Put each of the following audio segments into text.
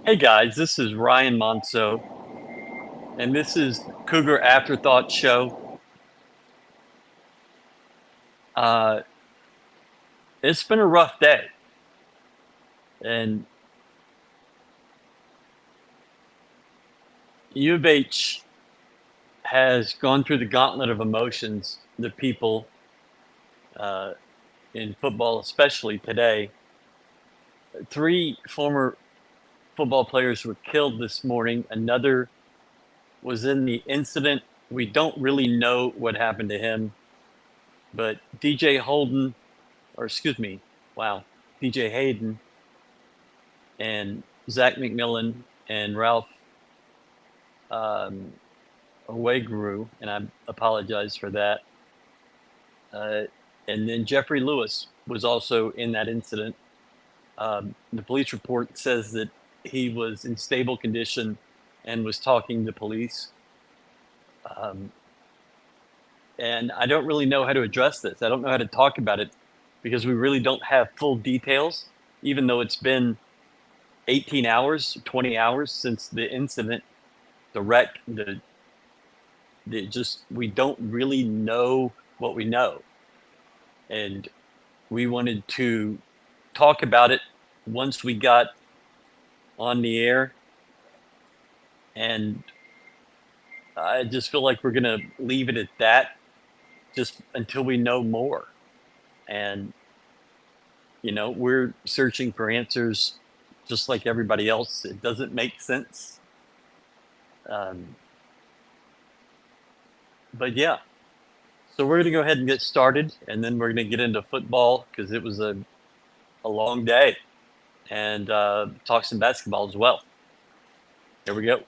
Hey guys, this is Ryan Monso, and this is Cougar Afterthought Show. Uh, it's been a rough day, and U of H has gone through the gauntlet of emotions. The people uh, in football, especially today, three former football players were killed this morning. Another was in the incident. We don't really know what happened to him, but DJ Holden, or excuse me, wow, DJ Hayden and Zach McMillan and Ralph um, Aweguru, and I apologize for that. Uh, and then Jeffrey Lewis was also in that incident. The police report says that he was in stable condition and was talking to police. Um, and I don't really know how to address this. I don't know how to talk about it because we really don't have full details, even though it's been 18 hours, 20 hours since the incident, the wreck, we don't really know what we know. And we wanted to talk about it once we got on the air. And I just feel like we're going to leave it at that just until we know more. And, we're searching for answers just like everybody else. It doesn't make sense. But yeah, so we're going to go ahead and get started, and then we're going to get into football because it was a long day, and talk some basketball as well. Here we go.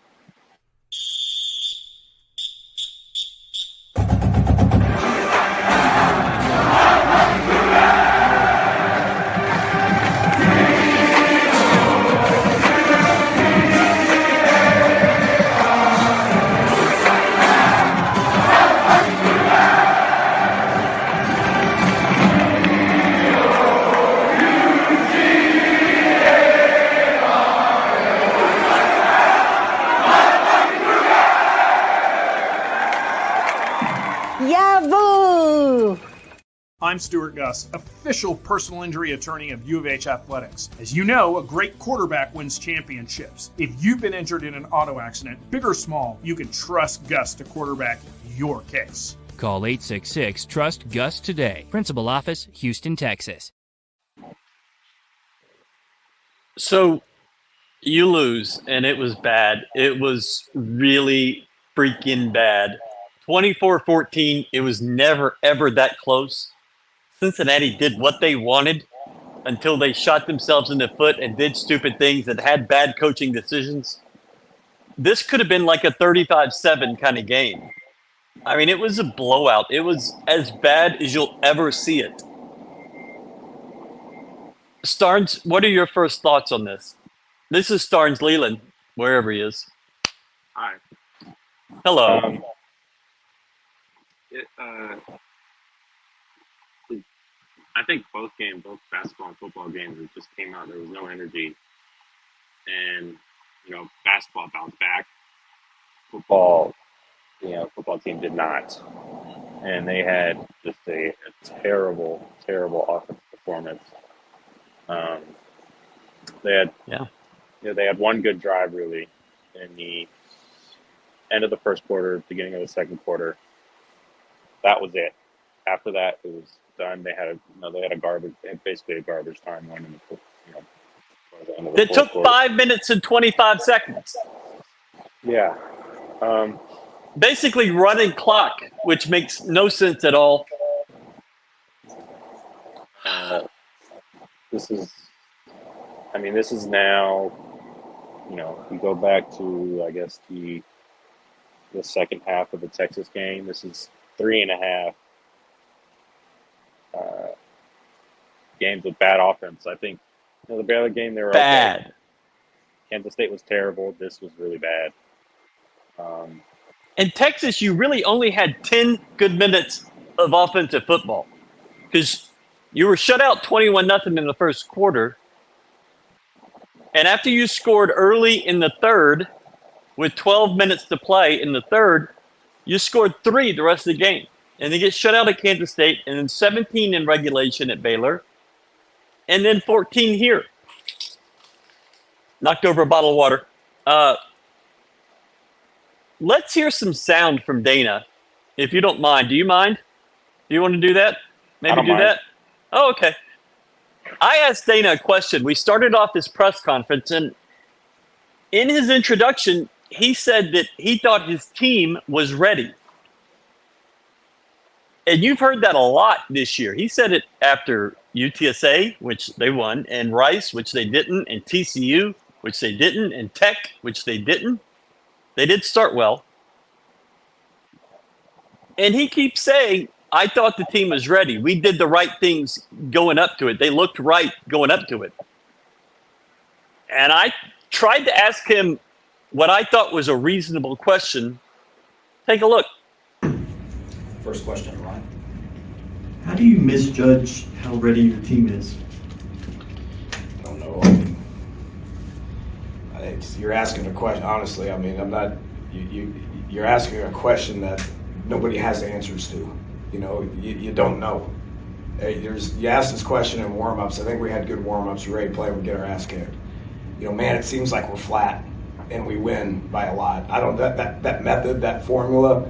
I'm Stuart Gus, official personal injury attorney of U of H Athletics. As you know, a great quarterback wins championships. If you've been injured in an auto accident, big or small, you can trust Gus to quarterback your case. Call 866-TRUST-GUS today. Principal Office, Houston, Texas. So you lose, and it was bad. It was really freaking bad. 24-14, it was never, ever that close. Cincinnati did what they wanted until they shot themselves in the foot and did stupid things and had bad coaching decisions. This could have been like a 35-7 kind of game. I mean, it was a blowout. It was as bad as you'll ever see it. Starnes, what are your first thoughts on this? This is Starnes Leland, wherever he is. Hi. Hello. I think both basketball and football games, it just came out. There was no energy, and basketball bounced back. Football team did not, and they had just a terrible, terrible offensive performance. They had one good drive really in the end of the first quarter, beginning of the second quarter. That was it. After that, it was done. They had basically a garbage time one in the end of the It took quarter. 5 minutes and 25 seconds. Yeah. Basically running clock, which makes no sense at all. This is now, we go back to, I guess, the second half of the Texas game. This is 3.5 games with bad offense. I think the Baylor game, they were bad. Okay. Kansas State was terrible. This was really bad. In Texas, you really only had 10 good minutes of offensive football because You were shut out 21-0 in the first quarter. And after you scored early in the third, with 12 minutes to play in the third, you scored 3 the rest of the game. And they get shut out at Kansas State, and then 17 in regulation at Baylor, and then 14 here. Knocked over a bottle of water. Let's hear some sound from Dana, if you don't mind. Do you mind? Do you want to do that? Maybe don't do mind. that? Oh, okay. I asked Dana a question. We started off this press conference, and in his introduction, he said that he thought his team was ready. And you've heard that a lot this year. He said it after UTSA, which they won, and Rice, which they didn't, and TCU, which they didn't, and Tech, which they didn't. They did start well. And he keeps saying, I thought the team was ready. We did the right things going up to it. They looked right going up to it. And I tried to ask him what I thought was a reasonable question. Take a look. First question, Ryan. How do you misjudge how ready your team is? I don't know. You're asking a question. Honestly, I mean, I'm not. You're asking a question that nobody has answers to. You know, you don't know. You asked this question in warm-ups. I think we had good warm-ups. We're ready to play. We get our ass kicked. You know, man, it seems like we're flat and we win by a lot. I don't that method, that formula.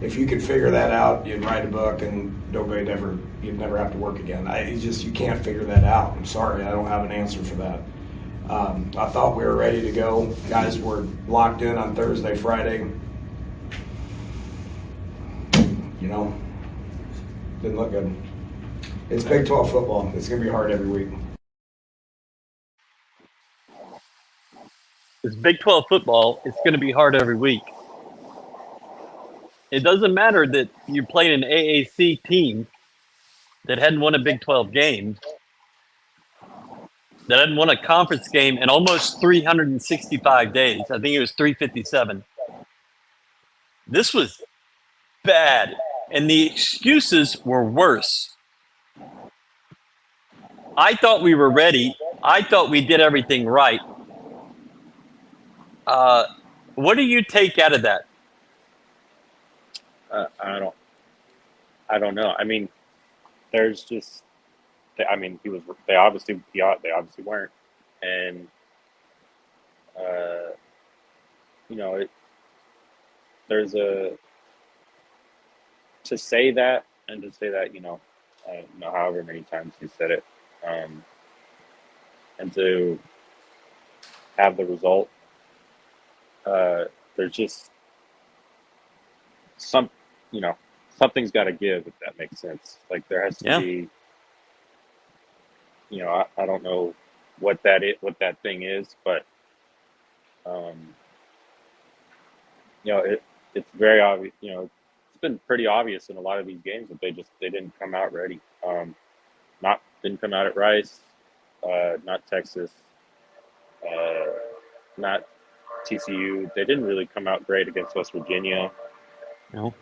If you could figure that out, you'd write a book and you'd never have to work again. You can't figure that out. I'm sorry, I don't have an answer for that. I thought we were ready to go. Guys were locked in on Thursday, Friday. You know, didn't look good. It's Big 12 football. It's going to be hard every week. It's Big 12 football. It's going to be hard every week. It doesn't matter that you played an AAC team that hadn't won a Big 12 game, that hadn't won a conference game in almost 365 days. I think it was 357. This was bad, and the excuses were worse. I thought we were ready. I thought we did everything right. What do you take out of that? I don't know. I mean, there's just. I mean, they obviously weren't, and you know, there's to say that, you know, I don't know however many times he said it, and to have the result, there's just something's got to give, if that makes sense. Like there has to be, you know, I don't know what that thing is, but you know, it's very obvious. You know, it's been pretty obvious in a lot of these games that they didn't come out ready. Didn't come out at Rice, not Texas, not TCU. They didn't really come out great against West Virginia. No.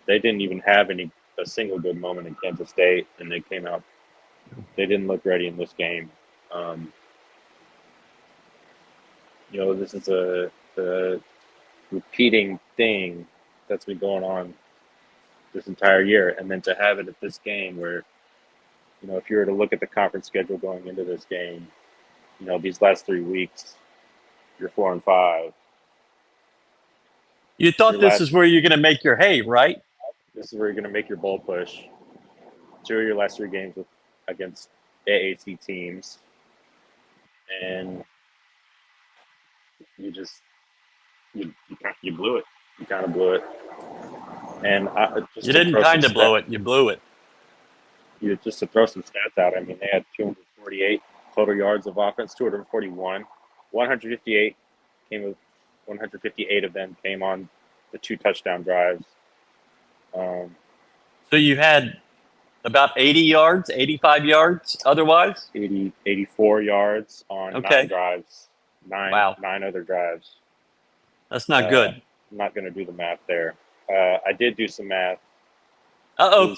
They didn't even have a single good moment in Kansas State, and they came out. They didn't look ready in this game. You know, this is a repeating thing that's been going on this entire year, and then to have it at this game, where, you know, if you were to look at the conference schedule going into this game, you know, these last 3 weeks, you're 4-5. You thought this is where you're going to make your hay, right? This is where you're going to make your bowl push. 2 of your last 3 games against AAC teams, and you blew it. You kind of blew it. And you didn't kind of blow it. You blew it. Just to throw some stats out, I mean, they had 248 total yards of offense, 241. 158 158 of them came on the 2 touchdown drives. So you had about 80 yards, 85 yards otherwise? 84 yards on 9 drives. Nine other drives. That's not good. I'm not going to do the math there. I did do some math. Uh-oh.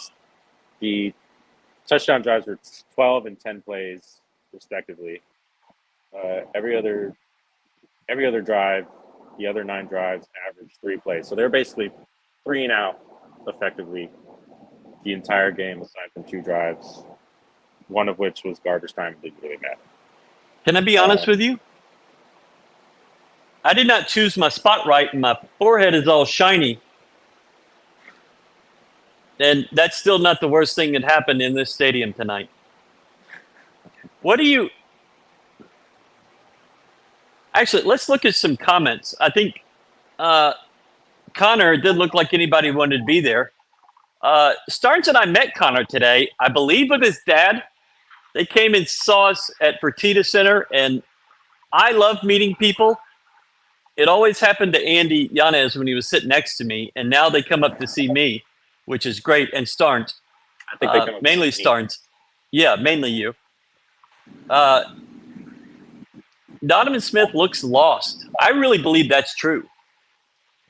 touchdown drives were 12 and 10 plays respectively. Every other drive, the other 9 drives averaged 3 plays. So they're basically 3 and out effectively the entire game, aside from 2 drives, one of which was garbage time. Didn't really matter. Can I be honest with you? I did not choose my spot right, and my forehead is all shiny. And that's still not the worst thing that happened in this stadium tonight. What do you... Actually, let's look at some comments. I think Connor didn't look like anybody wanted to be there. Starns and I met Connor today, I believe with his dad. They came and saw us at Fertitta Center, and I love meeting people. It always happened to Andy Yanez when he was sitting next to me, and now they come up to see me, which is great. And Starnes, I think they come up mainly to me. Starnes. Yeah, mainly you. Donovan Smith looks lost. I really believe that's true.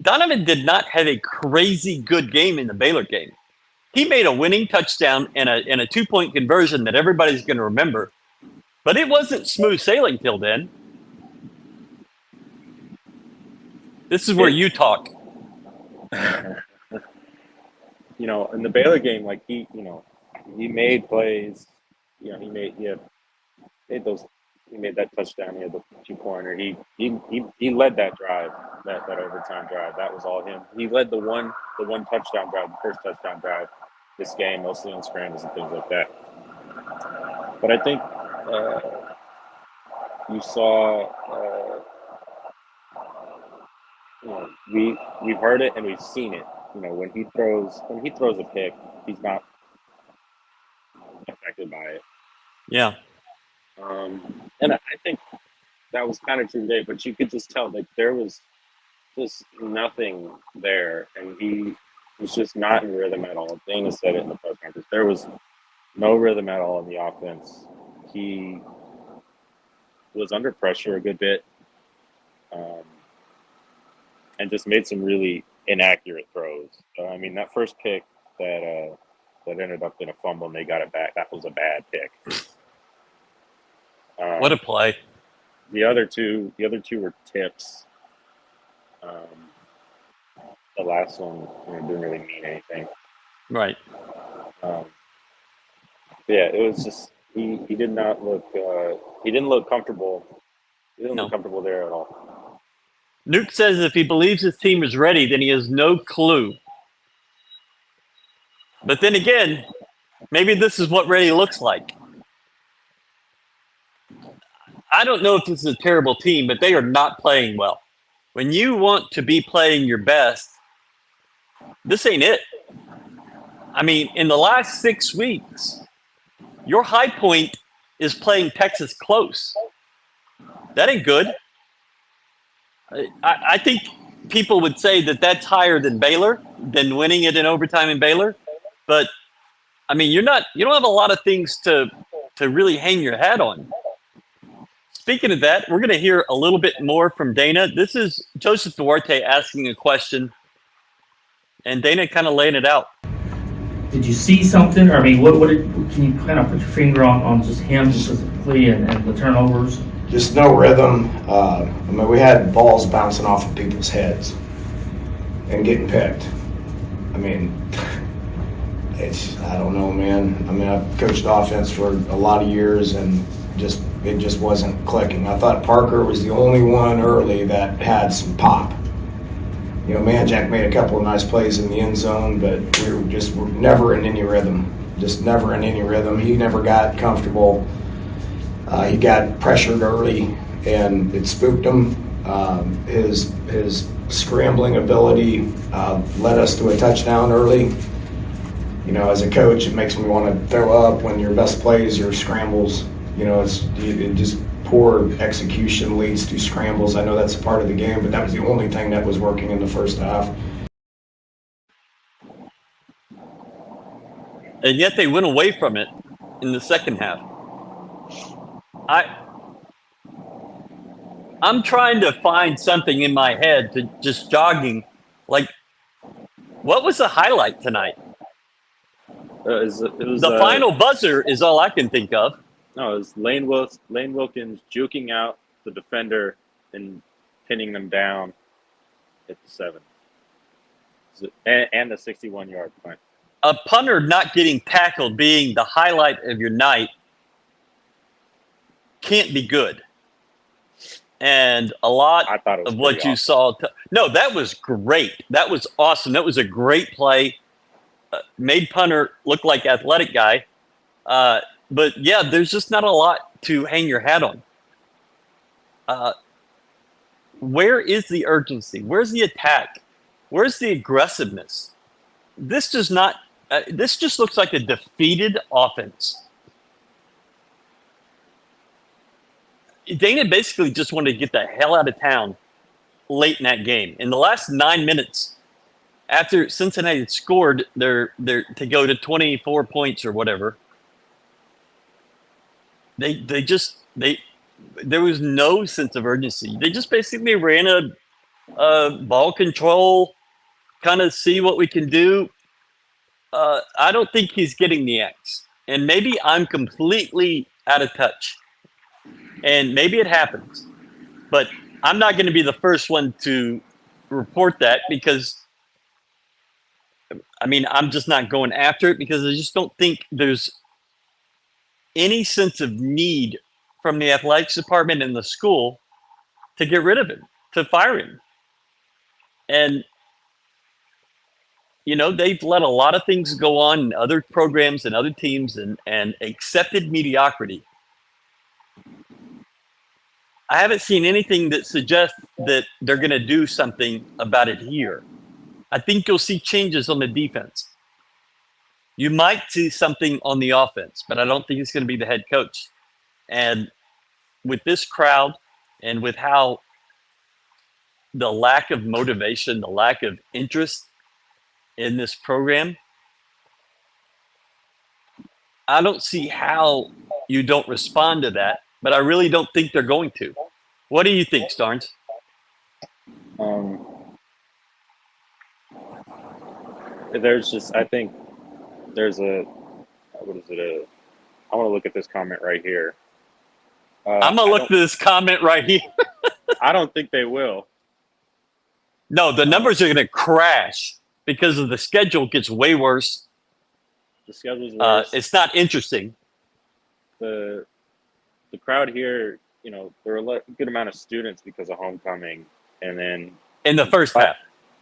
Donovan did not have a crazy good game in the Baylor game. He made a winning touchdown and a 2-point conversion that everybody's going to remember. But it wasn't smooth sailing till then. This is where you talk. You know, in the Baylor game, like he made plays. You know, he made that touchdown. He had the 2-pointer. He led that drive, that overtime drive. That was all him. He led the one touchdown drive, the first touchdown drive this game, mostly on scrambles and things like that. But I think you saw, we've heard it and we've seen it. You know, when he throws a pick, he's not affected by it. Yeah. And I think that was kind of true today, but you could just tell like there was just nothing there, and he was just not in rhythm at all. Dana said it in the press conference. There was no rhythm at all in the offense. He was under pressure a good bit, and just made some really inaccurate throws. I mean, that first pick that ended up in a fumble and they got it back, that was a bad pick. What a play. The other two were tips. The last one didn't really mean anything. Right. Yeah, it was just he did not look he didn't look comfortable. He didn't look comfortable there at all. Nuke says if he believes his team is ready, then he has no clue. But then again, maybe this is what ready looks like. I don't know if this is a terrible team, but they are not playing well. When you want to be playing your best, this ain't it. I mean, in the last 6 weeks, your high point is playing Texas close. That ain't good. I think people would say that that's higher than Baylor, than winning it in overtime in Baylor. But, I mean, you don't have a lot of things to really hang your hat on. Speaking of that, we're going to hear a little bit more from Dana. This is Joseph Duarte asking a question, and Dana kind of laying it out. Did you see something? Or, I mean, can you kind of put your finger on just him specifically and the turnovers? Just no rhythm. I mean, we had balls bouncing off of people's heads and getting picked. I mean, I don't know, man. I mean, I've coached offense for a lot of years, and it just wasn't clicking. I thought Parker was the only one early that had some pop. You know, Manjack made a couple of nice plays in the end zone, but we were never in any rhythm. Just never in any rhythm. He never got comfortable. He got pressured early, and it spooked him. His scrambling ability led us to a touchdown early. You know, as a coach, it makes me want to throw up when your best plays are scrambles. You know, it just poor execution leads to scrambles. I know that's a part of the game, but that was the only thing that was working in the first half. And yet they went away from it in the second half. I'm trying to find something in my head to just jogging. Like, what was the highlight tonight? It was The final buzzer is all I can think of. no, it was Lane Wilkins juking out the defender and pinning them down at the 7. And the 61-yard punt. A punter not getting tackled being the highlight of your night can't be good. And a lot I thought it was of what pretty you awesome. saw. No, that was great. That was awesome. That was a great play. Made punter look like athletic guy. But yeah, there's just not a lot to hang your hat on. Where is the urgency? Where's the attack? Where's the aggressiveness? This does not. This just looks like a defeated offense. Dana basically just wanted to get the hell out of town late in that game. In the last 9 minutes, after Cincinnati had scored their to go to 24 points or whatever, there was no sense of urgency. They just basically ran a ball control, kind of see what we can do. I don't think he's getting the X, and maybe I'm completely out of touch. And maybe it happens, but I'm not going to be the first one to report that because, I mean, I'm just not going after it because I just don't think there's any sense of need from the athletics department in the school to get rid of him, to fire him. And, you know, they've let a lot of things go on in other programs and other teams and accepted mediocrity. I haven't seen anything that suggests that they're going to do something about it here. I think you'll see changes on the defense. You might see something on the offense, but I don't think it's going to be the head coach. And with this crowd and with how the lack of motivation, the lack of interest in this program, I don't see how you don't respond to that, but I really don't think they're going to. What do you think, Starns? I think there's I want to look at this comment right here. I'm going to look at this comment right here. I don't think they will. No, the numbers are going to crash because of the schedule gets way worse. The schedule's worse. It's not interesting. The crowd here, you know, there were a good amount of students because of homecoming, and then In the first half.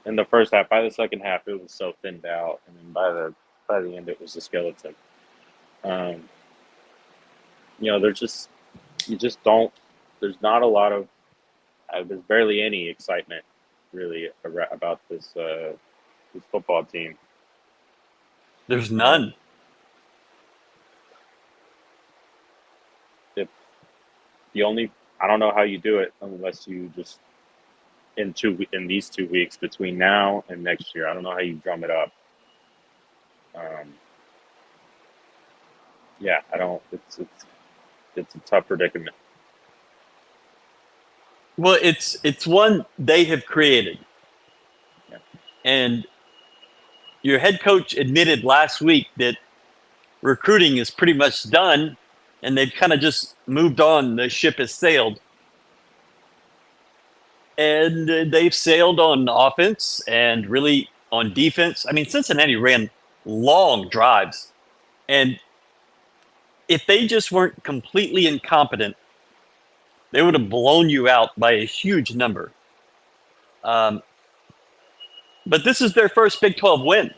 In the first half, by the second half, it was so thinned out, and then by the end, it was the skeleton. You know, there's not a lot of, there's barely any excitement really about this football team. There's none. I don't know how you do it unless you just in these 2 weeks between now and next year. I don't know how you drum it up. Yeah, I don't. It's a tough predicament. Well, it's one they have created. Yeah. And your head coach admitted last week that recruiting is pretty much done and they've kind of just moved on. The ship has sailed. And they've sailed on offense and really on defense. I mean, Cincinnati ran long drives. And if they just weren't completely incompetent, they would have blown you out by a huge number. But this is their first Big 12 win.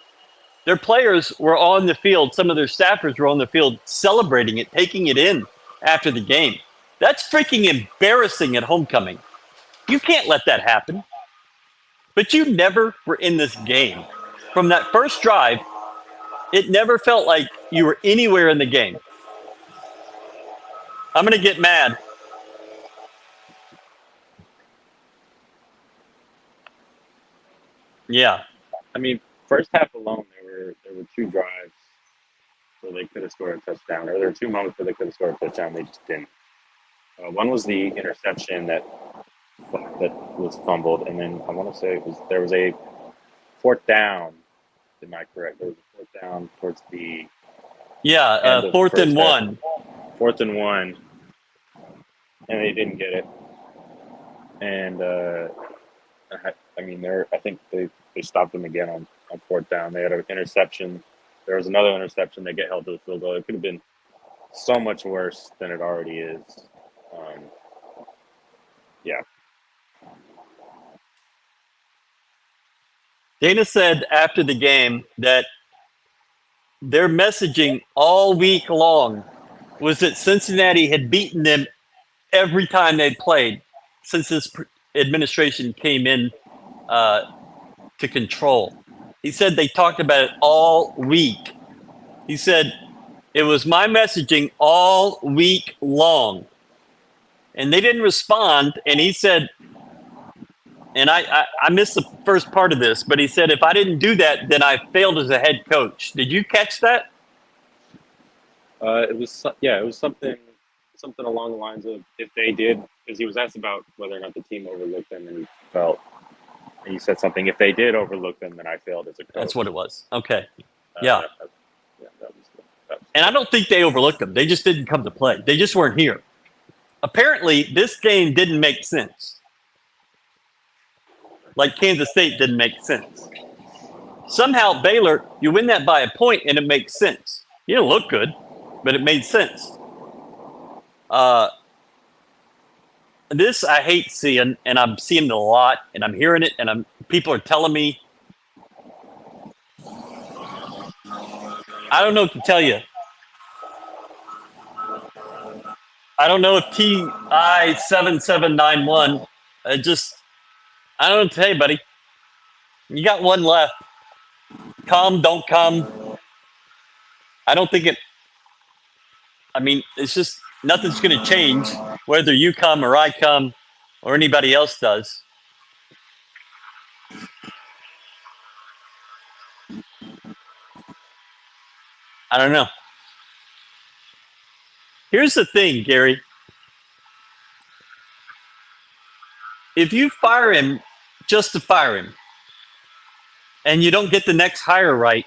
Their players were on the field. Some of their staffers were on the field celebrating it, taking it in after the game. That's freaking embarrassing at homecoming. You can't let that happen. But you never were in this game. From that first drive, it never felt like you were anywhere in the game. I'm going to get mad. Yeah. I mean, first half alone, there were 2 drives where they could have scored a touchdown, or there were 2 moments where they could have scored a touchdown. They just didn't. One was the interception that was fumbled, and then I want to say there was a 4th down. Am I correct? There was a 4th down towards the Yeah, End of the fourth and first half. one. 4th and 1, and they didn't get it. And I mean, I think they stopped them again on 4th down. They had an interception. There was another interception. They get held to the field goal. It could have been so much worse than it already is. Yeah. Dana said after the game that their messaging all week long was that Cincinnati had beaten them every time they played since this administration came in to control. He said they talked about it all week. He said it was my messaging all week long. And they didn't respond. And he said, and I missed the first part of this, but he said, if I didn't do that, then I failed as a head coach. Did you catch that? It was something along the lines of if they did, because he was asked about whether or not the team overlooked them, and he said something, if they did overlook them, then I failed as a coach. That's what it was. Okay. Yeah. That was And I don't think they overlooked them. They just didn't come to play. They just weren't here. Apparently, this game didn't make sense. Like Kansas State didn't make sense. Somehow, Baylor, you win that by a point, and it makes sense. You didn't look good, but it made sense. This I hate seeing, and I'm seeing it a lot, and I'm hearing it, and people are telling me. I don't know what to tell you. I don't know if TI 7791 I don't know what to tell you, buddy. You got one left. Come, don't come. I don't think it's just nothing's going to change whether you come or I come or anybody else does. I don't know. Here's the thing, Gary. If you fire him just to fire him and you don't get the next hire right,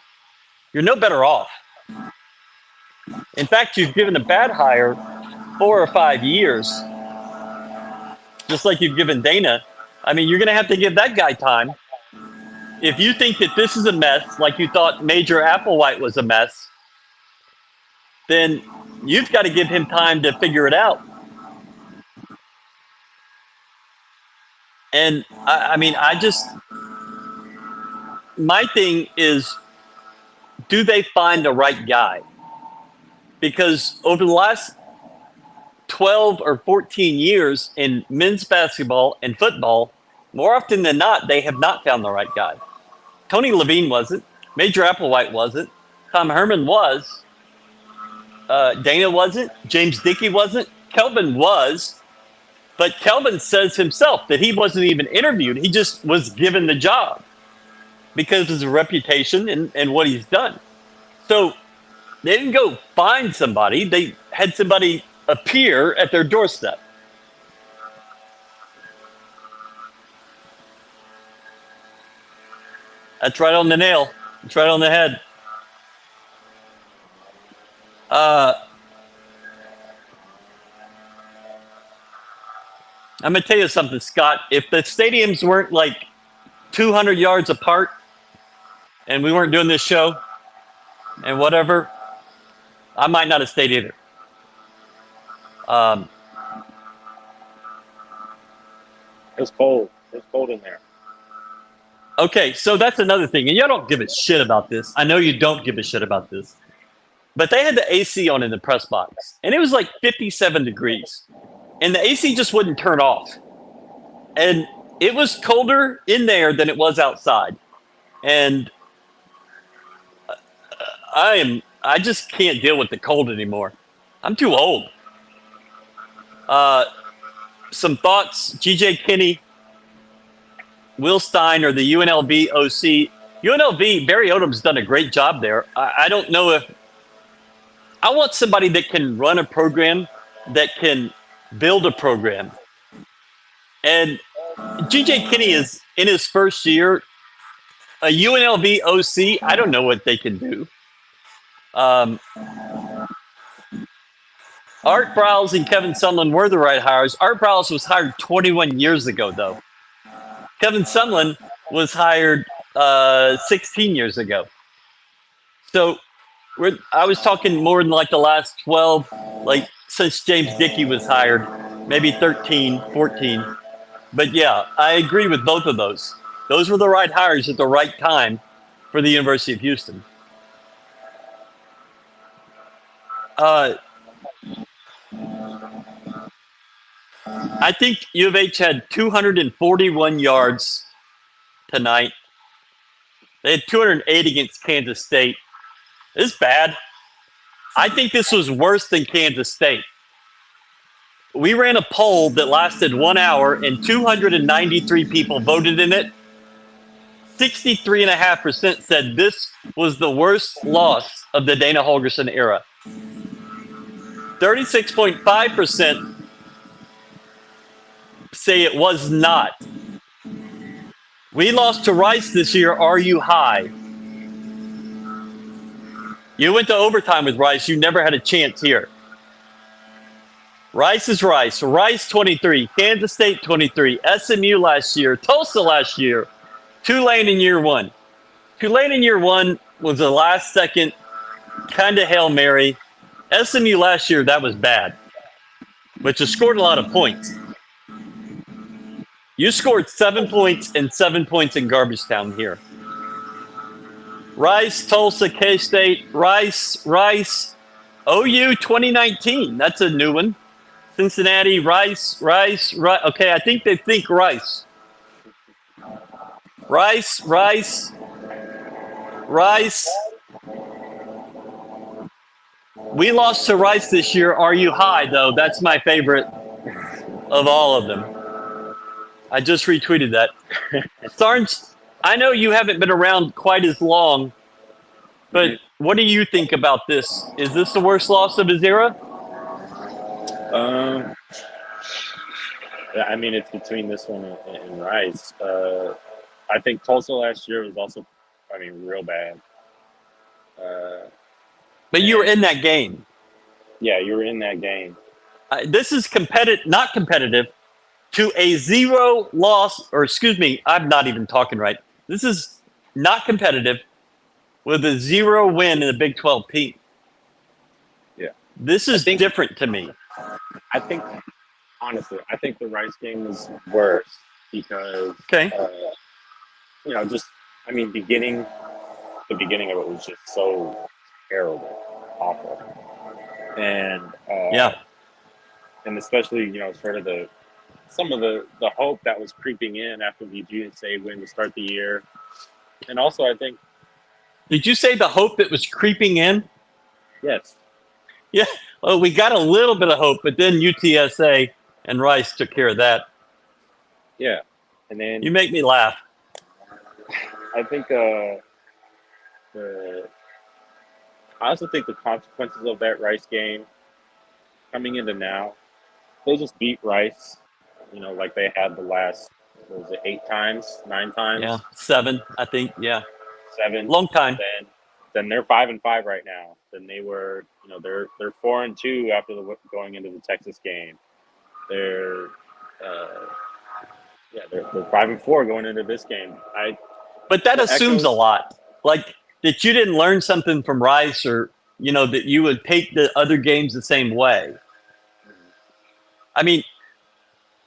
you're no better off. In fact, you've given a bad hire 4 or 5 years, just like you've given Dana. I mean, you're going to have to give that guy time. If you think that this is a mess, like you thought Major Applewhite was a mess, then you've got to give him time to figure it out. And my thing is, do they find the right guy? Because over the last 12 or 14 years in men's basketball and football, more often than not, they have not found the right guy. Tony Levine wasn't. Major Applewhite wasn't. Tom Herman was. Dana wasn't. James Dickey wasn't. Kelvin was. But Kelvin says himself that he wasn't even interviewed. He just was given the job because of his reputation and what he's done. So they didn't go find somebody. They had somebody appear at their doorstep. That's right on the nail. It's right on the head. I'm going to tell you something, Scott. If the stadiums weren't like 200 yards apart and we weren't doing this show and whatever, I might not have stayed either. It was cold. It was cold in there. Okay, so that's another thing. And y'all don't give a shit about this. I know you don't give a shit about this. But they had the AC on in the press box. And it was like 57 degrees. And the AC just wouldn't turn off. And it was colder in there than it was outside. And I just can't deal with the cold anymore. I'm too old. Some thoughts. GJ Kinney, Will Stein, or the UNLV OC. UNLV, Barry Odom's done a great job there. I don't know if I want somebody that can run a program, that can build a program. And GJ Kinney is in his first year. A UNLV OC, I don't know what they can do. Art Browse and Kevin Sumlin were the right hires. Art Browse was hired 21 years ago, though. Kevin Sumlin was hired 16 years ago. So I was talking more than like the last 12, like since James Dickey was hired, maybe 13, 14. But yeah, I agree with both of those. Those were the right hires at the right time for the University of Houston. I think U of H had 241 yards tonight. They had 208 against Kansas State. It's bad. I think this was worse than Kansas State. We ran a poll that lasted 1 hour, and 293 people voted in it. 63.5% said this was the worst loss of the Dana Holgerson era. 36.5% say it was not. We lost to Rice this year. Are you high? You went to overtime with Rice. You never had a chance here. Rice is Rice. Rice 23, Kansas State 23, SMU last year, Tulsa last year, Tulane in year one. Tulane in year one was a last second kind of Hail Mary. SMU last year, that was bad, but you scored a lot of points. You scored 7 points and 7 points in garbage time here. Rice, Tulsa, K-State, Rice, OU 2019. That's a new one. Cincinnati, Rice. Okay, I think they think Rice. Rice. We lost to Rice this year. Are you high, though? That's my favorite of all of them. I just retweeted that. Starns, I know you haven't been around quite as long, but what do you think about this? Is this the worst loss of his era? I mean, it's between this one and Rice. I think Tulsa last year was also, real bad. But you were in that game. Yeah, you were in that game. This is not competitive to a zero loss, or excuse me, I'm not even talking right. This is not competitive with a 0 win in the Big 12 team. Yeah. This is different to me. I think, honestly, the Rice game was worse because, the beginning of it was just so terrible, awful. And, and especially, sort of some of the hope that was creeping in after the GSA win to start the year. And also, I think. Did you say the hope that was creeping in? Yes. Yeah. Well, we got a little bit of hope, but then UTSA and Rice took care of that. Yeah. And then. You make me laugh. I think I also think the consequences of that Rice game coming into now, they just beat Rice, like they had the last, 9 times? Yeah, 7, I think. Yeah. 7. Long time. Then they're 5-5 right now. Then they were, they're 4-2 after going into the Texas game. They're 5-4 going into this game. But that assumes a lot. Like that you didn't learn something from Rice, or that you would take the other games the same way. I mean,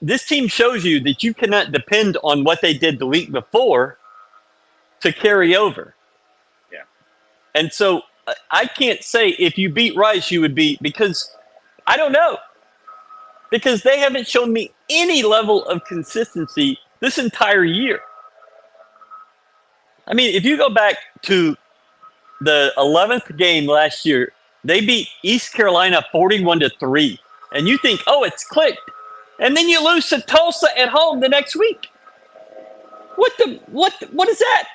this team shows you that you cannot depend on what they did the week before to carry over. Yeah. And so I can't say if you beat Rice, you would be, because I don't know. Because they haven't shown me any level of consistency this entire year. I mean, if you go back to the 11th game last year, they beat East Carolina 41-3. And you think, oh, it's clicked. And then you lose to Tulsa at home the next week. What is that?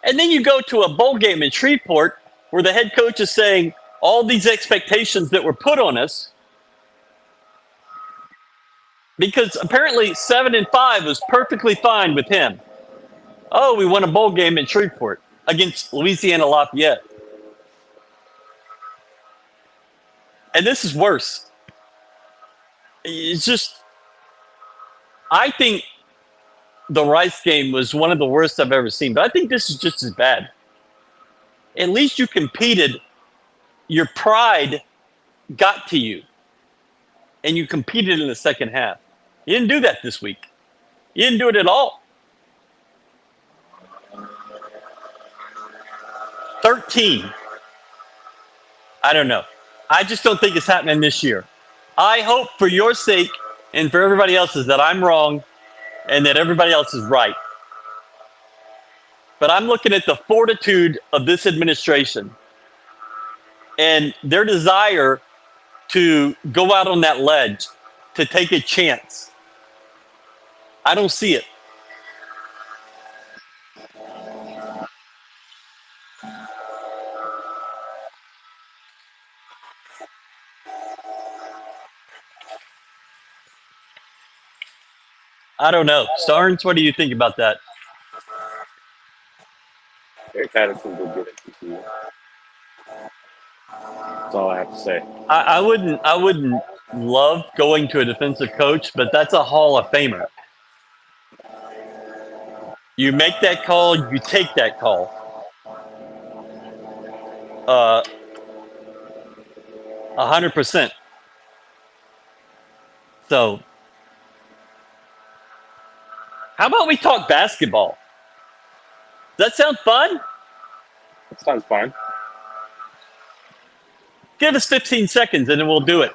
And then you go to a bowl game in Shreveport where the head coach is saying all these expectations that were put on us, because apparently 7-5 was perfectly fine with him. Oh, we won a bowl game in Shreveport against Louisiana Lafayette. And this is worse. It's just, I think the Rice game was one of the worst I've ever seen, but I think this is just as bad. At least you competed. Your pride got to you, and you competed in the second half. You didn't do that this week. You didn't do it at all. 13. I don't know. I just don't think it's happening this year. I hope for your sake and for everybody else's that I'm wrong and that everybody else is right. But I'm looking at the fortitude of this administration and their desire to go out on that ledge, to take a chance. I don't see it. I don't know. Starns, what do you think about that? Eric Patterson did good at TCU. That's all I have to say. I wouldn't love going to a defensive coach, but that's a Hall of Famer. You make that call, you take that call. 100%. So, how about we talk basketball? Does that sound fun? That sounds fine. Give us 15 seconds and then we'll do it.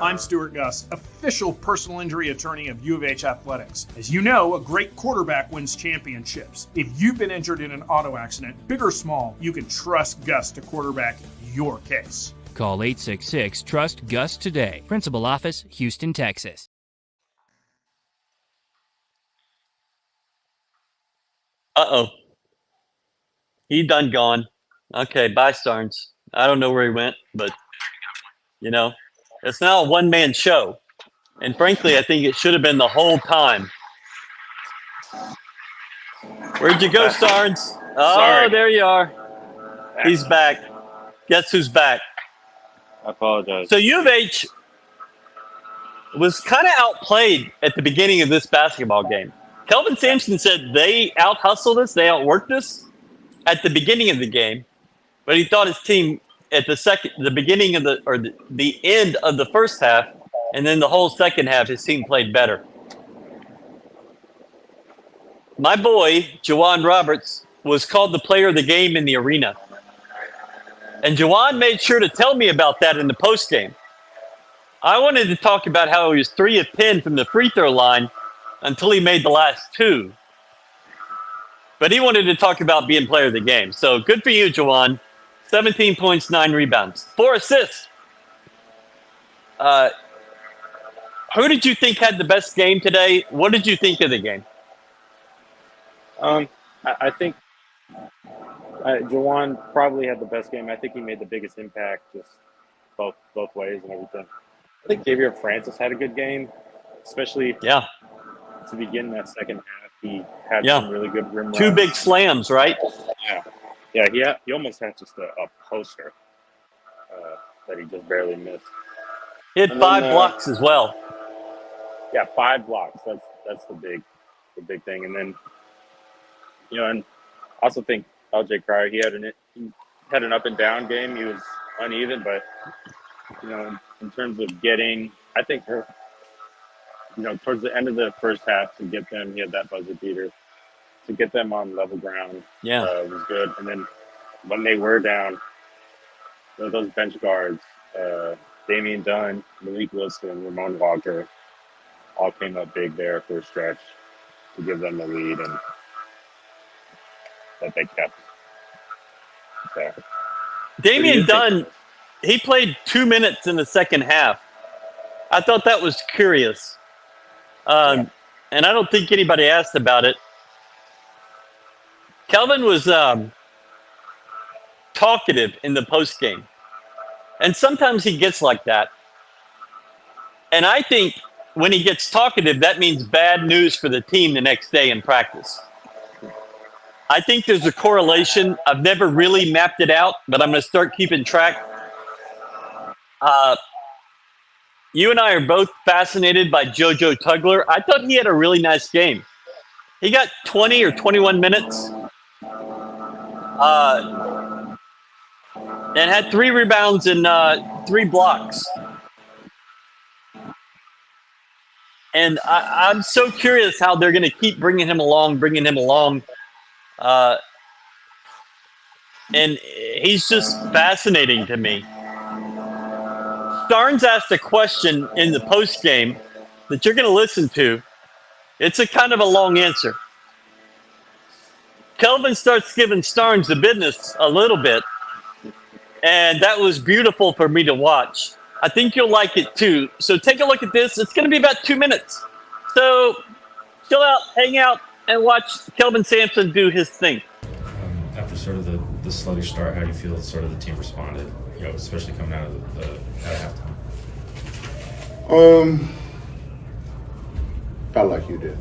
I'm Stuart Gus, official personal injury attorney of U of H Athletics. As you know, a great quarterback wins championships. If you've been injured in an auto accident, big or small, you can trust Gus to quarterback your case. Call 866-TRUST-GUS today. Principal Office, Houston, Texas. Uh-oh. He done gone. Okay, bye, Starnes. I don't know where he went, but, it's now a one-man show. And frankly, I think it should have been the whole time. Where'd you go, Starnes? Oh, Sorry. there you are. He's back. Guess who's back? I apologize. So U of H was kind of outplayed at the beginning of this basketball game. Kelvin Sampson said they out-hustled us, they outworked us at the beginning of the game, but he thought his team at the beginning of the end of the first half, and then the whole second half, his team played better. My boy, Jawan Roberts, was called the player of the game in the arena. And Jawan made sure to tell me about that in the postgame. I wanted to talk about how he was 3 of 10 from the free throw line until he made the last 2. But he wanted to talk about being player of the game. So good for you, Jawan. 17 points, 9 rebounds, 4 assists. Who did you think had the best game today? What did you think of the game? I think Jawan probably had the best game. I think he made the biggest impact, just both ways and everything. I think Xavier Francis had a good game, especially to begin that second half. He had some really good rim runs. 2 big slams, right? Yeah. He almost had just a poster that he just barely missed. He had 5 blocks as well. Yeah, 5 blocks. That's the big thing. And then, and I also think LJ Cryer, he had an up and down game. He was uneven, but in terms of getting, I think towards the end of the first half to get them, he had that buzzer beater to get them on level ground. Was good. And then when they were down, those bench guards, Damian Dunn, Malik Wilson, Ramon Walker, all came up big there for a stretch to give them the lead, and that they kept. So, Damian Dunn, he played 2 minutes in the second half. I thought that was curious. And I don't think anybody asked about it. Kelvin was talkative in the postgame. And sometimes he gets like that. And I think when he gets talkative, that means bad news for the team the next day in practice. I think there's a correlation. I've never really mapped it out, but I'm going to start keeping track. Uh, you and I are both fascinated by JoJo Tugler. I thought he had a really nice game. He got 20 or 21 minutes and had 3 rebounds and 3 blocks. And I'm so curious how they're going to keep bringing him along. And he's just fascinating to me. Starnes asked a question in the post game that you're going to listen to. It's a kind of a long answer. Kelvin starts giving Starnes the business a little bit, and that was beautiful for me to watch. I think you'll like it too. So take a look at this. It's going to be about 2 minutes. So chill out, hang out, and watch Kelvin Sampson do his thing. After sort of the sluggish start, how do you feel sort of the team responded? Especially coming out of halftime. About like you did.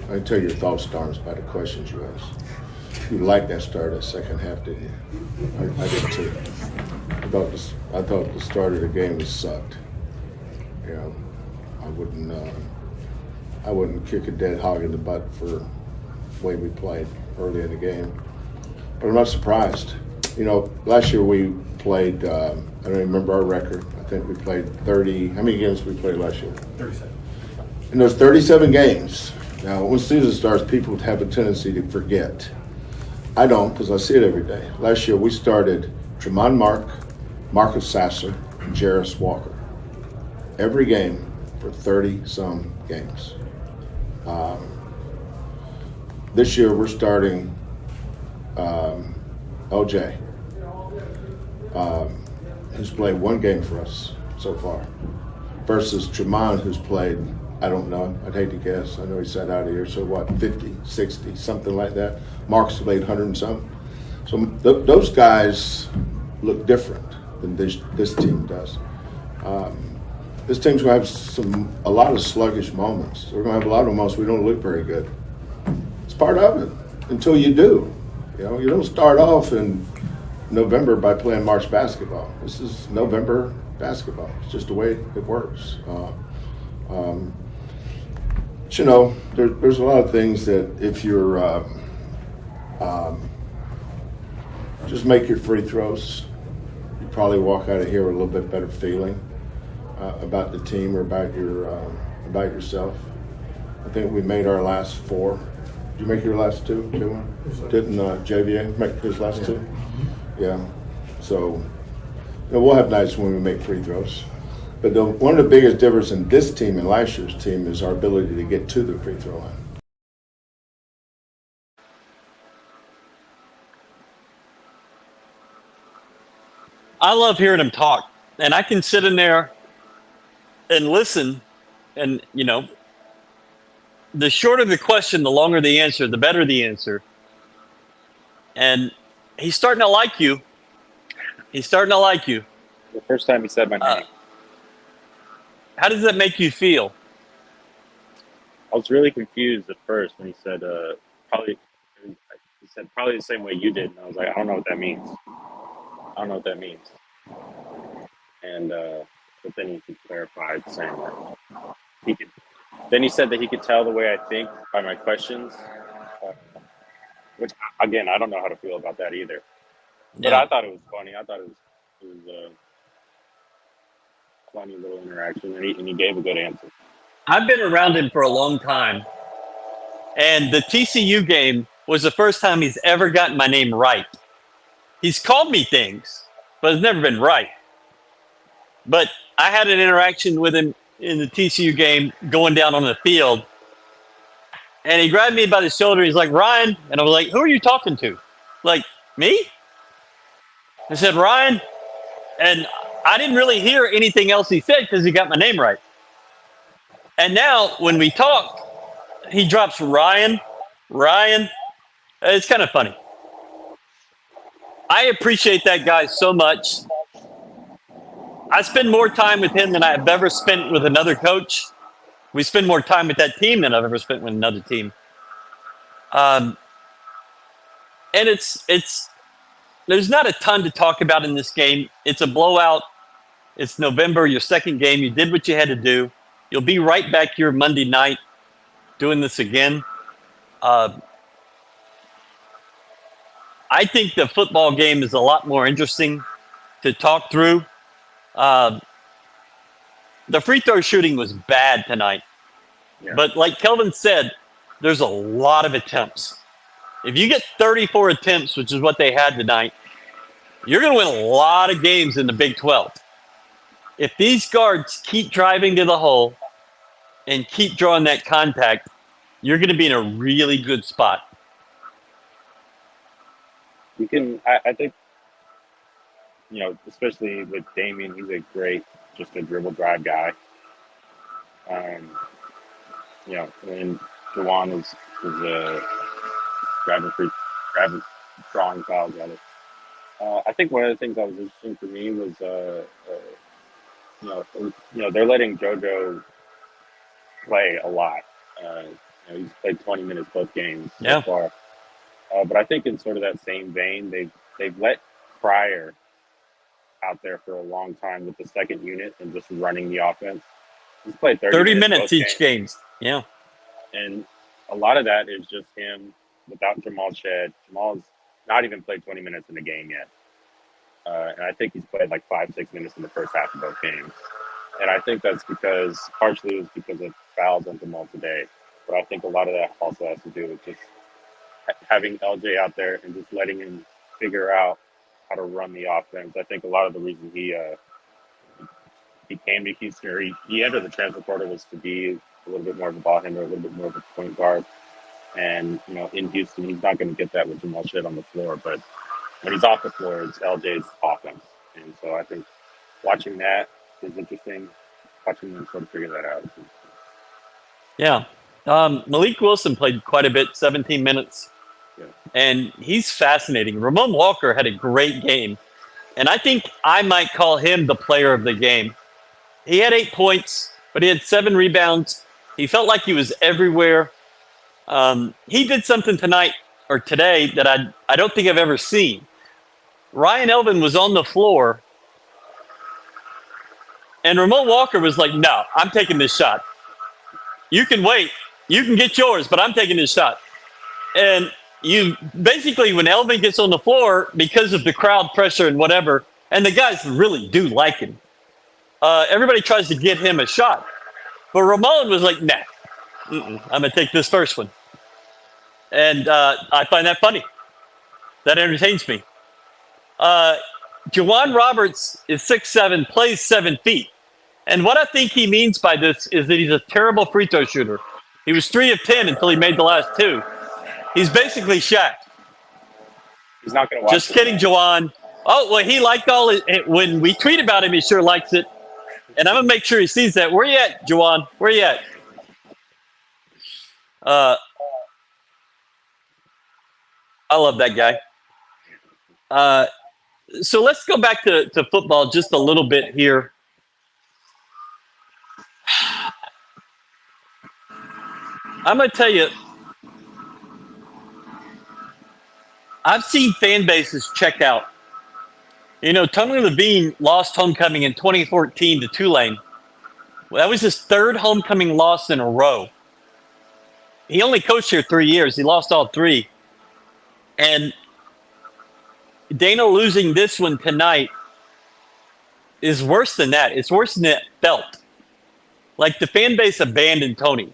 I can tell your thoughts, Starnes, by the questions you asked. You liked that start, that second half, didn't you? I did too. I thought the start of the game was sucked. I wouldn't kick a dead hog in the butt for the way we played early in the game. But I'm not surprised. Last year we played, I don't even remember our record. I think we played 30. How many games we played last year? 37. In those 37 games, now when season starts, people have a tendency to forget. I don't, because I see it every day. Last year we started Tremont Mark, Marcus Sasser, and Jarris Walker. Every game for 30-some games. This year we're starting OJ, who's played 1 game for us so far, versus Tremont, who's played, I don't know, I'd hate to guess. I know he sat out of here, so what, 50, 60, something like that. Mark's played 100 and something. So those guys look different than this team does. This team's going to have a lot of sluggish moments. We're going to have a lot of moments we don't look very good. It's part of it until you do. You don't start off in November by playing March basketball. This is November basketball. It's just the way it works. There's a lot of things that if you're just make your free throws, you probably walk out of here with a little bit better feeling about the team or about yourself. I think we made our last 4. Did you make your last 2? Didn't JVA make his last 2? Yeah. So we'll have nights when we make free throws. But one of the biggest differences in this team and last year's team is our ability to get to the free throw line. I love hearing him talk, and I can sit in there and listen, and the shorter the question, the longer the answer, the better the answer. And he's starting to like you. The first time he said my name. How does that make you feel? I was really confused at first when he said probably. He said probably the same way you did, and I was like, I don't know what that means. And but then he clarified, saying that he could. Then he said that he could tell the way I think by my questions, which again I don't know how to feel about that either. But Yeah. I thought it was funny. I thought it was a funny little interaction, and he gave a good answer. I've been around him for a long time, and the TCU game was the first time he's ever gotten my name right. He's called me things, but it's never been right. But I had an interaction with him in the TCU game going down on the field, and he grabbed me by the shoulder. He's like, Ryan. And I was like, who are you talking to? Like, me? I said, Ryan. And I didn't really hear anything else he said because he got my name right. And now when we talk, he drops Ryan. It's kind of funny. I appreciate that guy so much. I spend more time with him than I've ever spent with another coach. We spend more time with that team than I've ever spent with another team. And it's there's not a ton to talk about in this game. It's a blowout. It's November, your second game. You did what you had to do. You'll be right back here Monday night doing this again. I think the football game is a lot more interesting to talk through. The free throw shooting was bad tonight. Yeah. But like Kelvin said, there's a lot of attempts. If you get 34 attempts, which is what they had tonight, you're going to win a lot of games in the Big 12. If these guards keep driving to the hole and keep drawing that contact, you're going to be in a really good spot. You can, I think, especially with Damian, he's a great, just a dribble drive guy. And Jawan is grabbing drawing fouls at it. I think one of the things that was interesting for me was, they're letting JoJo play a lot. He's played 20 minutes both games so far. But I think in sort of that same vein, they've let Pryor out there for a long time with the second unit and just running the offense. He's played 30 minutes each game. Yeah. And a lot of that is just him without Jamal Shed. Jamal's not even played 20 minutes in the game yet. And I think he's played like 5-6 minutes in the first half of both games. And I think that's partially it was because of fouls on Jamal today. But I think a lot of that also has to do with just having LJ out there and just letting him figure out how to run the offense. I think a lot of the reason he came to Houston, or he entered the transfer portal, was to be a little bit more of a ball handler, a little bit more of a point guard. And, in Houston, he's not going to get that with Jamal Shed on the floor. But when he's off the floor, it's LJ's offense. And so I think watching that is interesting. Watching them sort of figure that out. Yeah. Malik Wilson played quite a bit, 17 minutes. Yeah. And he's fascinating. Ramon Walker had a great game. And I think I might call him the player of the game. He had 8 points, but he had 7 rebounds. He felt like he was everywhere. He did something today that I don't think I've ever seen. Ryan Elvin was on the floor, and Ramon Walker was like, no, I'm taking this shot. You can wait. You can get yours, but I'm taking this shot. And you basically, when Elvin gets on the floor, because of the crowd pressure and whatever, and the guys really do like him, everybody tries to get him a shot. But Ramon was like, nah, I'm going to take this first one. And I find that funny. That entertains me. Juwan Roberts is 6'7", plays 7 feet. And what I think he means by this is that he's a terrible free throw shooter. He was 3 of 10 until he made the last 2. He's basically Shaq. He's not going to watch. Just kidding, Juwan. Oh, well, he liked all it. When we tweet about him, he sure likes it. And I'm going to make sure he sees that. Where you at, Juwan? Where you at? I love that guy. So let's go back to football just a little bit here. I'm going to tell you, I've seen fan bases check out. Tony Levine lost homecoming in 2014 to Tulane. Well, that was his 3rd homecoming loss in a row. He only coached here 3 years. He lost all 3. And Dana losing this one tonight is worse than that. It's worse than it felt. Like the fan base abandoned Tony.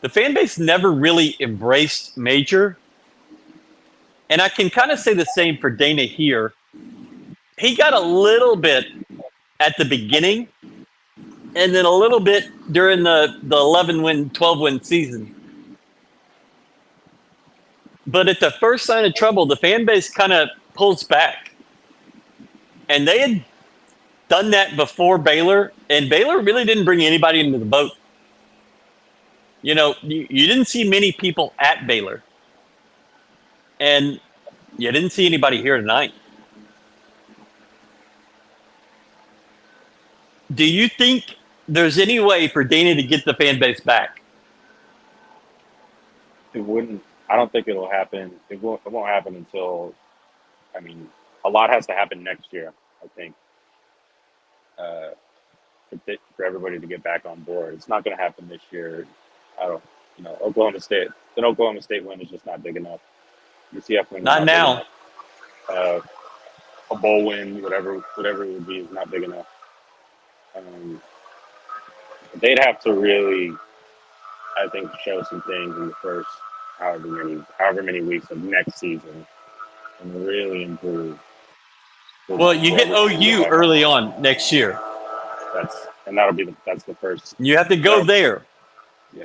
The fan base never really embraced Major. And I can kind of say the same for Dana here. He got a little bit at the beginning and then a little bit during the 11-win, 12-win season. But at the first sign of trouble, the fan base kind of pulls back. And they had done that before Baylor, and Baylor really didn't bring anybody into the boat. You didn't see many people at Baylor. And you didn't see anybody here tonight. Do you think there's any way for Dana to get the fan base back? It wouldn't. I don't think it'll happen. It won't happen until, a lot has to happen next year, I think, for everybody to get back on board. It's not going to happen this year. I don't, Oklahoma State, an Oklahoma State win is just not big enough. UCF win is Not not big now. enough. A bowl win, whatever it would be, is not big enough. They'd have to really, I think, show some things in the first however many weeks of next season and really improve. Well, you get OU early on next year. That's the first. You have to go there. Yeah.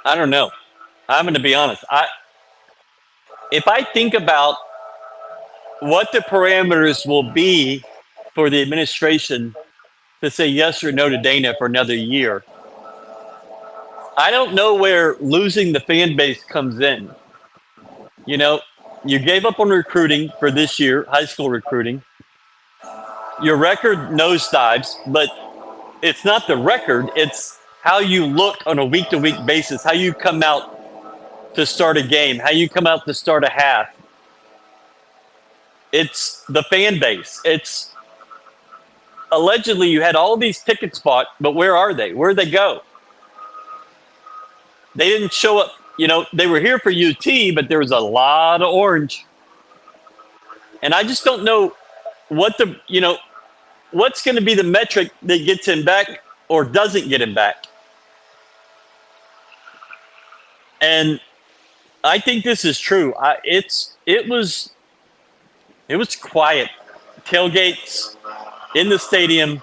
I don't know. I'm going to be honest. If I think about what the parameters will be for the administration to say yes or no to Dana for another year, I don't know where losing the fan base comes in. You gave up on recruiting for this year, high school recruiting. Your record nosedives, but it's not the record. It's how you look on a week-to-week basis, how you come out to start a game, how you come out to start a half. It's the fan base. It's allegedly you had all these tickets bought, but where are they? Where'd they go? They didn't show up. They were here for UT, but there was a lot of orange. And I just don't know what's going to be the metric that gets him back or doesn't get him back. And I think this is true. It was quiet. Tailgates in the stadium.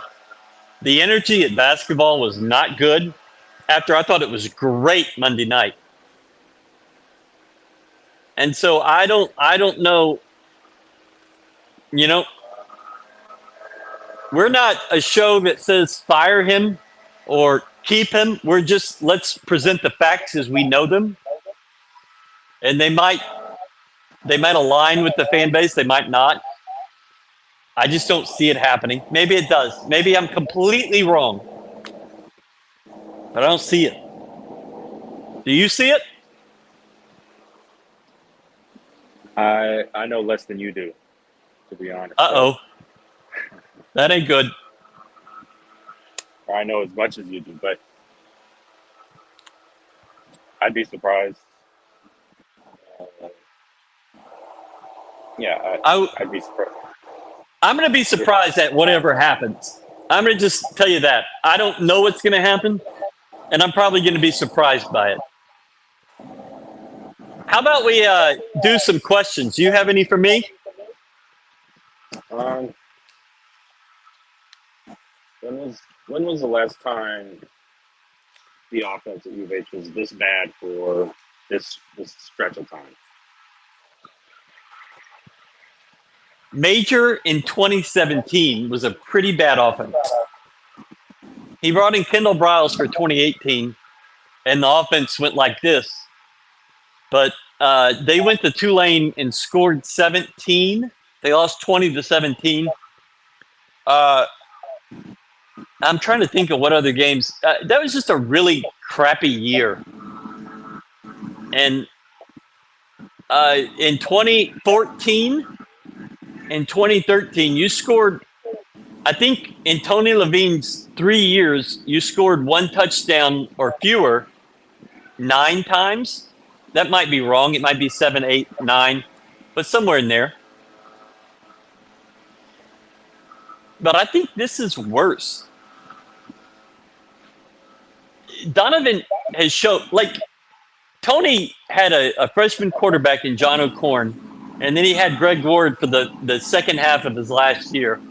The energy at basketball was not good. After I thought it was great Monday night. And so I don't know, we're not a show that says fire him or keep him. We're just, let's present the facts as we know them. And they might align with the fan base. They might not. I just don't see it happening. Maybe it does. Maybe I'm completely wrong. But I don't see it. Do you see it? I know less than you do, to be honest. Uh-oh. That ain't good. I know as much as you do, but I'd be surprised. I'd be surprised. I'm going to be surprised at whatever happens. I'm going to just tell you that. I don't know what's going to happen, and I'm probably going to be surprised by it. How about we do some questions? Do you have any for me? When was the last time the offense at U of H was this bad for this stretch of time? Major in 2017 was a pretty bad offense. He brought in Kendall Briles for 2018, and the offense went like this. But they went to Tulane and scored 17. They lost 20-17. I'm trying to think of what other games. That was just a really crappy year. And in 2014 and 2013, you scored, I think in Tony Levine's 3 years, you scored one touchdown or fewer 9 times. That might be wrong. It might be 7, 8, 9, but somewhere in there. But I think this is worse. Donovan has shown, Tony had a freshman quarterback in John O'Corn, and then he had Greg Ward for the second half of his last year.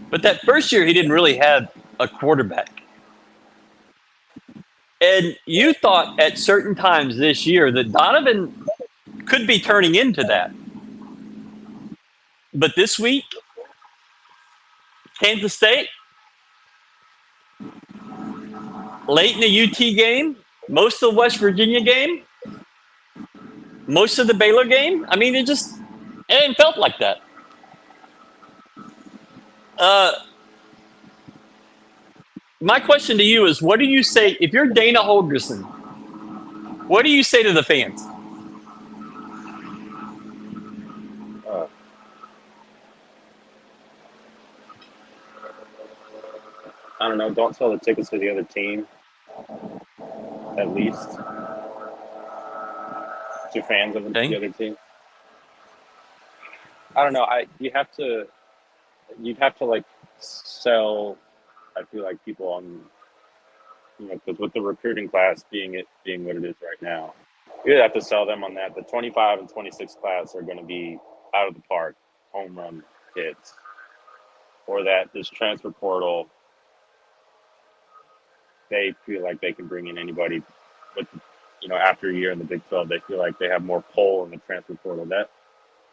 But that first year, he didn't really have a quarterback. And you thought at certain times this year that Donovan could be turning into that. But this week, Kansas State, late in the UT game, most of the West Virginia game, most of the Baylor game. I mean, it ain't felt like that. My question to you is, what do you say, if you're Dana Holgerson, what do you say to the fans? I don't know. Don't sell the tickets to the other team. At least to fans of the other team. I don't know. You'd have to like sell. I feel like people on, because with the recruiting class being what it is right now, you'd have to sell them on that. The 25 and 26 class are going to be out of the park, home run kids, or that this transfer portal, they feel like they can bring in anybody with, after a year in the Big 12, they feel like they have more pull in the transfer portal. That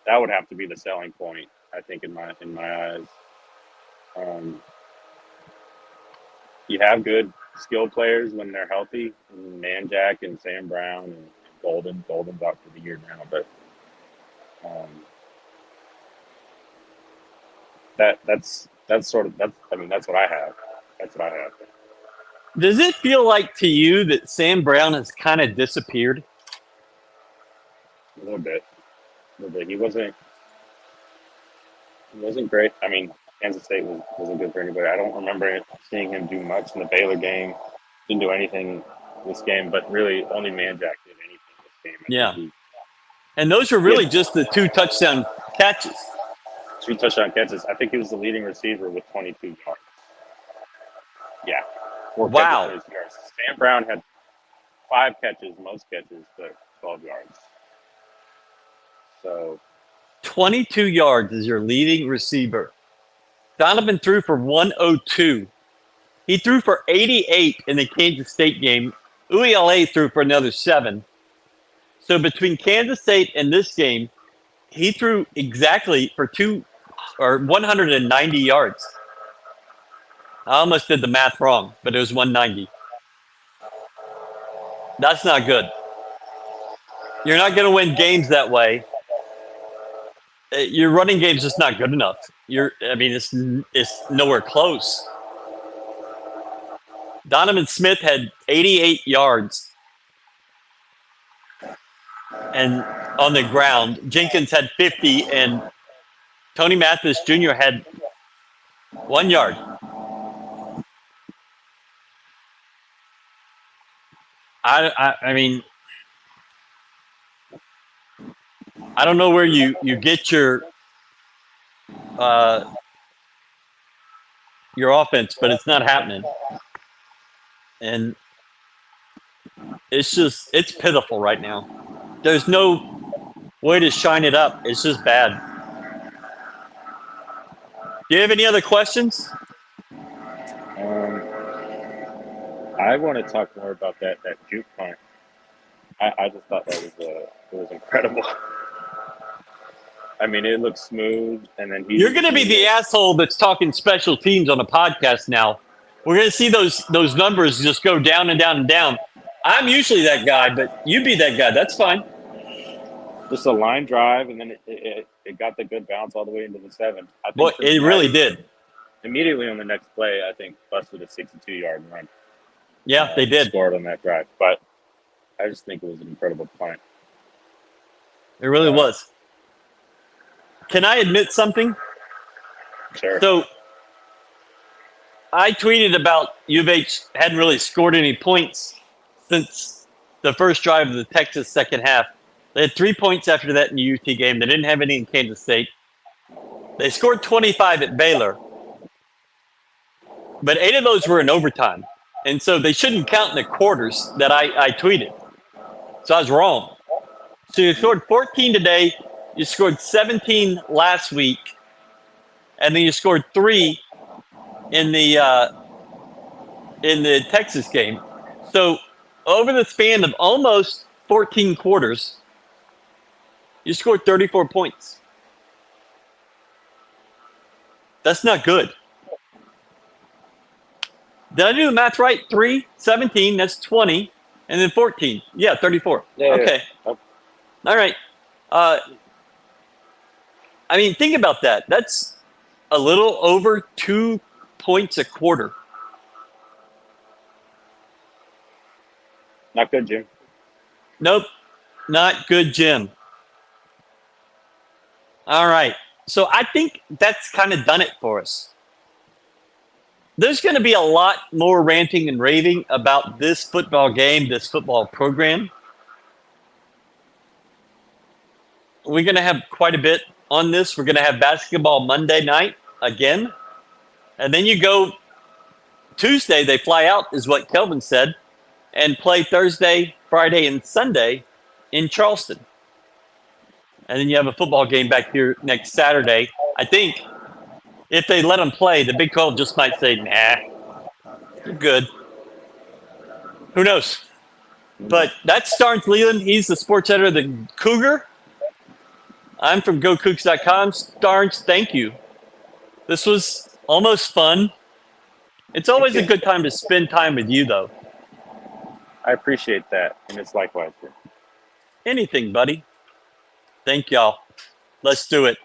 would have to be the selling point, I think, in my eyes. You have good skill players when they're healthy, Manjack and Sam Brown and Golden. Golden's out for the year now, but that's what I have. That's what I have. Does it feel like to you that Sam Brown has kind of disappeared? A little bit. He wasn't great. I mean, Kansas State wasn't good for anybody. I don't remember seeing him do much in the Baylor game. Didn't do anything this game, but really only Manjack did anything this game. Yeah. And those were really just the 2 touchdown catches. 2 touchdown catches. I think he was the leading receiver with 22 yards. Yeah. 4 wow. Catches, 30 yards. Sam Brown had 5 catches, most catches, but 12 yards. So 22 yards is your leading receiver. Donovan threw for 102. He threw for 88 in the Kansas State game. UELA threw for another 7. So between Kansas State and this game, he threw exactly for 190 yards. I almost did the math wrong, but it was 190. That's not good. You're not going to win games that way. Your running game's just not good enough. It's nowhere close. Donovan Smith had 88 yards and on the ground. Jenkins had 50, and Tony Mathis Jr. had 1 yard. I mean, I don't know where you get your offense, but it's not happening. And it's pitiful right now. There's no way to shine it up. It's just bad. Do you have any other questions? I want to talk more about that juke punt. I just thought it was incredible. I mean, it looks smooth, and then you're going to be the asshole that's talking special teams on a podcast now. We're going to see those numbers just go down and down and down. I'm usually that guy, but you be that guy. That's fine. Just a line drive, and then it got the good bounce all the way into the 7. Well, it really did. Immediately on the next play, I think busted a 62-yard run. Yeah, they did. Scored on that drive, but I just think it was an incredible punt. It really was. Can I admit something? Sure. So I tweeted about U of H hadn't really scored any points since the first drive of the Texas second half. They had 3 points after that in the UT game. They didn't have any in Kansas State. They scored 25 at Baylor, but 8 of those were in overtime. And so they shouldn't count in the quarters that I tweeted. So I was wrong. So you scored 14 today. You scored 17 last week. And then you scored 3 in the Texas game. So over the span of almost 14 quarters, you scored 34 points. That's not good. Did I do the math right? 3, 17, that's 20, and then 14. Yeah, 34. Yeah, okay. Yeah. All right. I mean, think about that. That's a little over 2 points a quarter. Not good, Jim. Nope. Not good, Jim. All right. So I think that's kind of done it for us. there's going to be a lot more ranting and raving about this football game, this football program. We're going to have quite a bit on this. We're going to have basketball Monday night again. And then you go Tuesday, they fly out, is what Kelvin said, and play Thursday, Friday, and Sunday in Charleston. And then you have a football game back here next Saturday. I think if they let them play, the Big 12 just might say, nah, you're good. Who knows? But that's Starnes Leland. He's the sports editor of the Cougar. I'm from GoCougs.com. Starnes, thank you. This was almost fun. It's always a good time to spend time with you, though. I appreciate that, and it's likewise. Anything, buddy. Thank y'all. Let's do it.